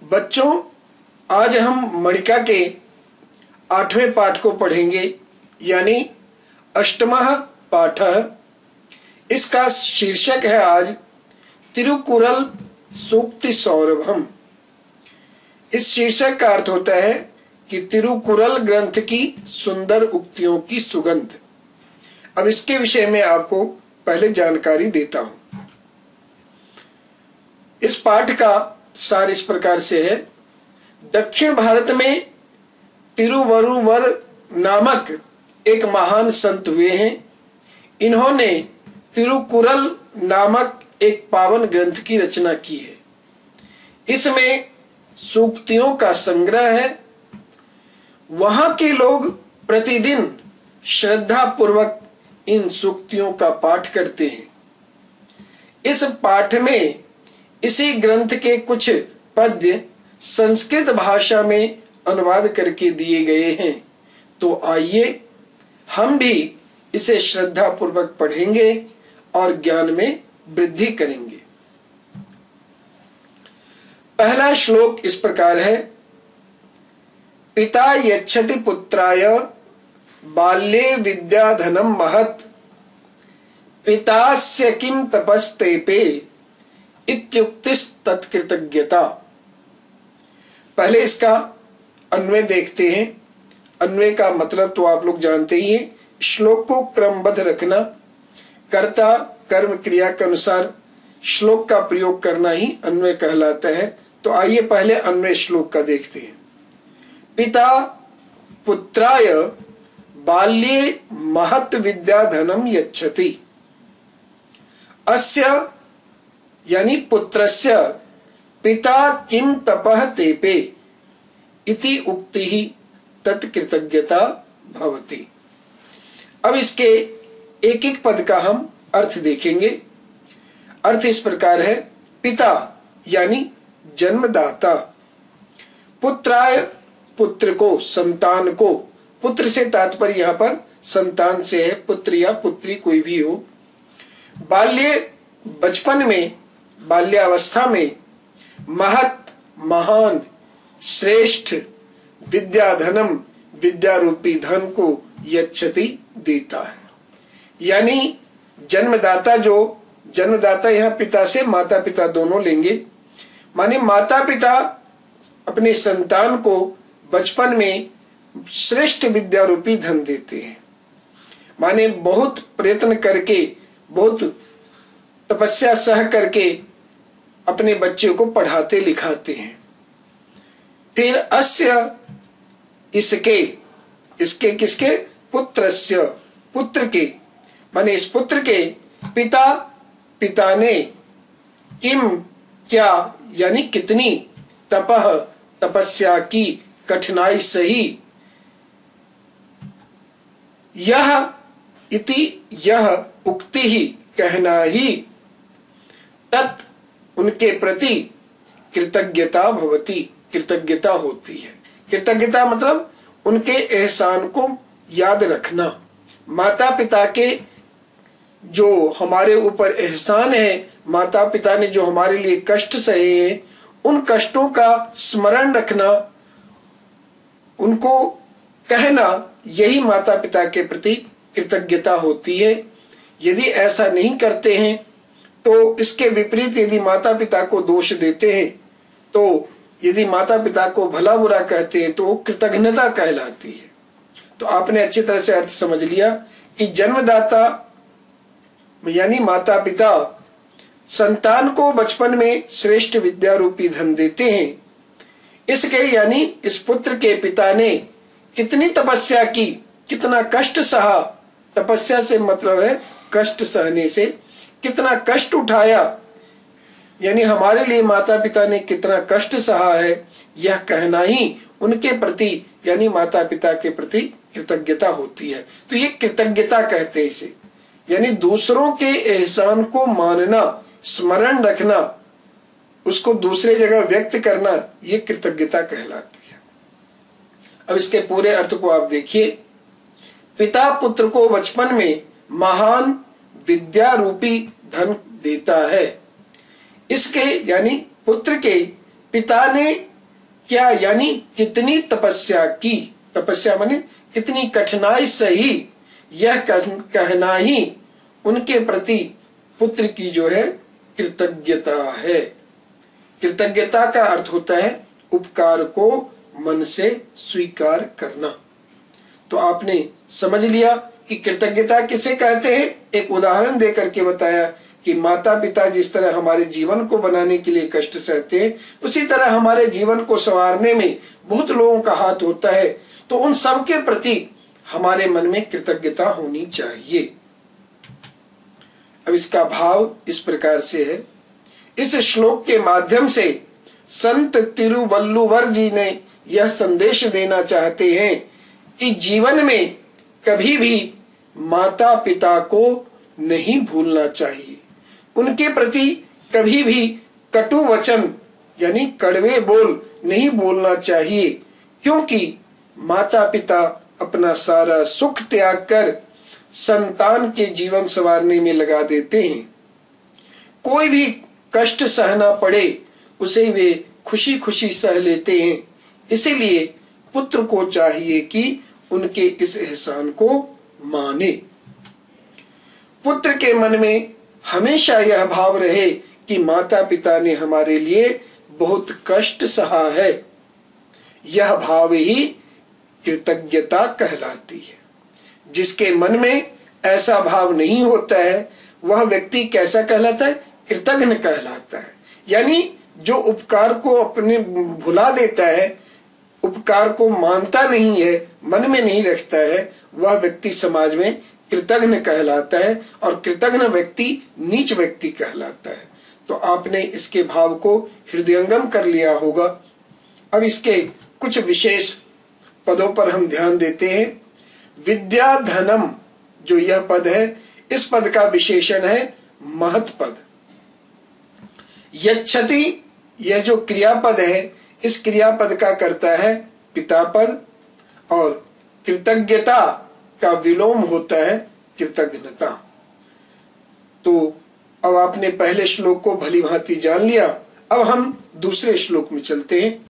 बच्चों, आज हम मणिका के 8वें पाठ को पढ़ेंगे, यानी अष्टमः पाठः। इसका शीर्षक है आज तिरुकुरल सूक्ति सौरभम। इस शीर्षक का अर्थ होता है कि तिरुकुरल ग्रंथ की सुंदर उक्तियों की सुगंध। अब इसके विषय में आपको पहले जानकारी देता हूं। इस पाठ का सार इस प्रकार से है। दक्षिण भारत में तिरुवरुवर नामक एक महान संत हुए हैं। इन्होंने तिरुकुरल नामक एक पावन ग्रंथ की रचना की है। इसमें सूक्तियों का संग्रह है। वहां के लोग प्रतिदिन श्रद्धा पूर्वक इन सूक्तियों का पाठ करते हैं। इस पाठ में इसी ग्रंथ के कुछ पद्य संस्कृत भाषा में अनुवाद करके दिए गए हैं। तो आइए हम भी इसे श्रद्धा पूर्वक पढ़ेंगे और ज्ञान में वृद्धि करेंगे। पहला श्लोक इस प्रकार है। पिता यच्छति पुत्राय बाल्ये विद्याधनं महत् पितास्य किं तपस्तेपे इत्युक्तिस्तत्कृतज्ञता। पहले इसका अन्वय देखते हैं। अन्वय का मतलब तो आप लोग जानते ही हैं। श्लोक को क्रमबद्ध रखना, कर्ता कर्म क्रिया के अनुसार श्लोक का प्रयोग करना ही अन्वय कहलाता है। तो आइए पहले अन्वय श्लोक का देखते हैं। पिता पुत्राय बाल्ये महत् विद्याधनं यच्छति। अस्य यानी पुत्रस्य पिता किम तपः तेपे इति उक्ति ही तत्कृतज्ञता भवति। अब इसके एक एक पद का हम अर्थ देखेंगे। अर्थ इस प्रकार है। पिता यानी जन्मदाता, पुत्राय पुत्र को, संतान को। पुत्र से तात्पर्य यहाँ पर संतान से है, पुत्र या पुत्री कोई भी हो। बाल्य बचपन में, बाल्यावस्था में, महत् महान, श्रेष्ठ, विद्याधनम विद्या रूपी धन को यच्छति देता है। यानी जन्मदाता, जो जन्मदाता यहाँ पिता से माता पिता दोनों लेंगे। माने माता पिता अपने संतान को बचपन में श्रेष्ठ विद्या रूपी धन देते हैं। माने बहुत प्रयत्न करके, बहुत तपस्या सह करके अपने बच्चे को पढ़ाते लिखाते हैं। फिर अस्य इसके, इसके किसके? पुत्रस्य, पुत्र के, माने इस पुत्र के पिता, पिता ने किम क्या यानी कितनी, तपह तपस्या की, कठिनाई सही, यह इति यह उक्ति ही कहना ही, तत् उनके प्रति कृतज्ञता भवति कृतज्ञता होती है। कृतज्ञता मतलब उनके एहसान को याद रखना। माता पिता के जो हमारे ऊपर एहसान है, माता पिता ने जो हमारे लिए कष्ट सहे हैं, उन कष्टों का स्मरण रखना, उनको कहना, यही माता पिता के प्रति कृतज्ञता होती है। यदि ऐसा नहीं करते हैं तो इसके विपरीत यदि माता पिता को दोष देते हैं, तो यदि माता पिता को भला बुरा कहते हैं तो कृतज्ञता कहलाती है। तो आपने अच्छी तरह से अर्थ समझ लिया कि जन्मदाता यानी माता पिता संतान को बचपन में श्रेष्ठ विद्या रूपी धन देते हैं। इसके यानी इस पुत्र के पिता ने कितनी तपस्या की, कितना कष्ट सहा। तपस्या से मतलब है कष्ट सहने से, कितना कष्ट उठाया, यानी हमारे लिए माता पिता ने कितना कष्ट सहा है, यह कहना ही उनके प्रति यानी माता पिता के प्रति कृतज्ञता होती है। तो ये कृतज्ञता कहते हैं इसे, यानी दूसरों के एहसान को मानना, स्मरण रखना, उसको दूसरे जगह व्यक्त करना, ये कृतज्ञता कहलाती है। अब इसके पूरे अर्थ को आप देखिए। पिता पुत्र को बचपन में महान विद्या रूपी धन देता है। इसके यानी पुत्र के पिता ने क्या यानी कितनी तपस्या की, तपस्या माने कितनी कठिनाई सही, यह कहना ही उनके प्रति पुत्र की जो है कृतज्ञता है। कृतज्ञता का अर्थ होता है उपकार को मन से स्वीकार करना। तो आपने समझ लिया कि कृतज्ञता किसे कहते हैं। एक उदाहरण देकर के बताया कि माता पिता जिस तरह हमारे जीवन को बनाने के लिए कष्ट सहते हैं, उसी तरह हमारे जीवन को संवारने में बहुत लोगों का हाथ होता है। तो उन सब के प्रति हमारे मन में कृतज्ञता होनी चाहिए। अब इसका भाव इस प्रकार से है। इस श्लोक के माध्यम से संत तिरुवल्लुवर जी ने यह संदेश देना चाहते हैं कि जीवन में कभी भी माता पिता को नहीं भूलना चाहिए, उनके प्रति कभी भी कटु वचन यानी कड़वे बोल नहीं बोलना चाहिए, क्योंकि माता पिता अपना सारा सुख त्याग कर संतान के जीवन संवारने में लगा देते हैं। कोई भी कष्ट सहना पड़े उसे वे खुशी खुशी सह लेते हैं। इसीलिए पुत्र को चाहिए कि उनके इस एहसान को माने। पुत्र के मन में हमेशा यह भाव रहे कि माता पिता ने हमारे लिए बहुत कष्ट सहा है। यह भाव ही कृतज्ञता कहलाती है। जिसके मन में ऐसा भाव नहीं होता है वह व्यक्ति कैसा कहलाता है? कृतज्ञ कहलाता है। यानी जो उपकार को अपने भुला देता है, उपकार को मानता नहीं है, मन में नहीं रखता है, वह व्यक्ति समाज में कृतज्ञ कहलाता है और कृतज्ञ व्यक्ति नीच व्यक्ति कहलाता है। तो आपने इसके भाव को हृदयंगम कर लिया होगा। अब इसके कुछ विशेष पदों पर हम ध्यान देते हैं। विद्या धनम जो यह पद है, इस पद का विशेषण है महत् पद। यच्छति यह जो क्रियापद है, इस क्रियापद का करता है पिता पद, और कृतज्ञता का विलोम होता है कृतज्ञता। तो अब आपने पहले श्लोक को भली भांति जान लिया। अब हम दूसरे श्लोक में चलते हैं।